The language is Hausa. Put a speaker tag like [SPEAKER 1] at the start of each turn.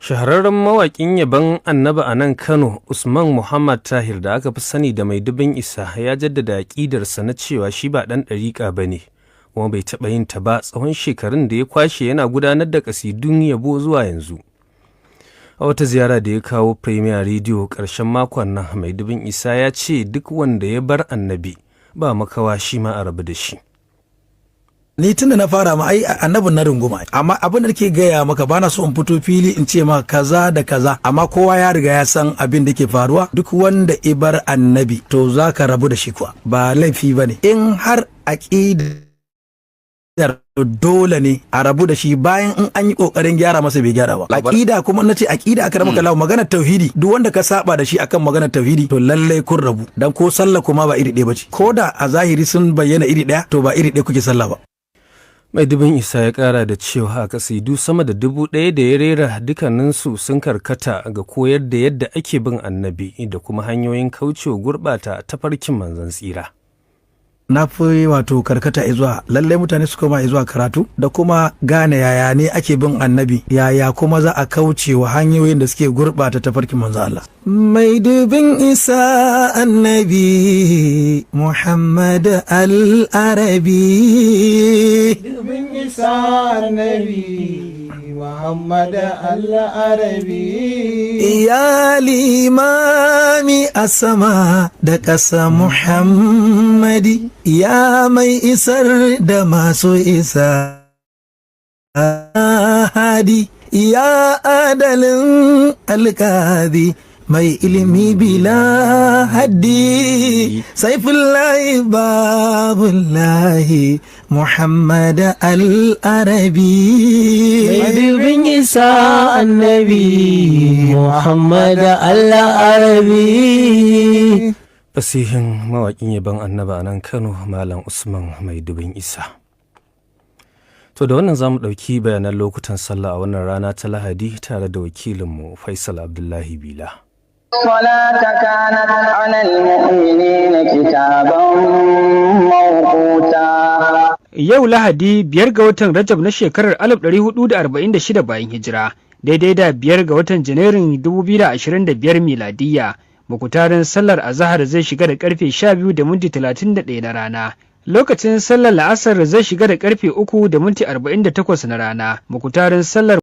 [SPEAKER 1] Shahararren mawaƙin yabon Annabi a nan Kano, Usman Muhammad Tahir da aka fi sani da Mai Dubin Isa, ya jaddada aƙidarsa na cewa shi ba ɗan ɗariƙa ba ne, kuma bai taɓa yin ta ba tsawon shekarun da ya kwashe yana gudanar da ƙasidun yabo zuwa yanzu. A wata ziyara da ya kawo Premier Radio ƙarshen makon nan, Mai Dubin Isa ya ce duk wanda ya bar Annabi ba makawa shi ma a rabu da shi.
[SPEAKER 2] Ni tun da na fara ma ai annabin na runguma, amma abin da nake gaya maka bana so in fito fili in ce ma kaza da kaza, amma kowa ya riga ya san abin da ke faruwa. Duk wanda ibar annabi to zaka rabu da shi kuwa, ba laifi bane in har aqidar dole ne a rabu da shi bayan in an yi kokarin gyara masa bai gyara ba. Aqida kuma nace aqida aka maka lawo maganar tauhidi, duk wanda ka saba da shi akan maganar tauhidi to lallai kun rabu, dan ko sallah kuma ba iri ɗaya bace, ko da a zahiri sun bayyana iri ɗaya to ba iri ɗaya kuke sallah ba.
[SPEAKER 1] Mai Dubin Isa ya ƙara da cewa a kasidu sama da 1000 da ya rera dukkaninsu sun karkata ga koyar da yadda ake bin annabi da kuma hanyoyin kaucewa gurɓata tafarkin manzon tsira.
[SPEAKER 2] Na fi wato karkata zuwa lallai mutane su koma zuwa karatu da kuma gane yaya ne ake bin annabi, yaya kuma za a kauce wa hanyoyin da suke gurɓata tafarkin manzo Allah. Mai Dubin Isa annabi Muhammad al-Arabi.
[SPEAKER 3] Dubin Isa annabi Muhammad al-Arabi.
[SPEAKER 2] Ya limami a sama da ƙasa Muhammadi, ya mai isar da masu isa hadi, ya adalin alkadi mai ilimi bila haddi, saifullahi babullahi Muhammad al-Arabi.
[SPEAKER 3] Mai Dubin Isa annabi Muhammad al-Arabi.
[SPEAKER 1] Fasihin mawaƙin yabon Annaba a nan Kano, Malam Usman Mai Dubin Isa. To da wannan za mu ɗauki bayanan lokutan sallah a wannan rana ta Lahadi tare da wakilinmu Faisal Abdullahi Bila.
[SPEAKER 4] الصلاة كانت على المؤمنين كتابا موقوتا.
[SPEAKER 5] Yau Lahadi 5 ga watan Rajab na shekarar 1446 bayan hijira, daidai da 5 ga watan Janairun 2025 miladiyya. Mukutarin sallar azahar zai shiga da karfe 12:31 na rana. Lokacin sallar la'asar zai shiga da karfe 3:48 na rana. Mukutarin sallar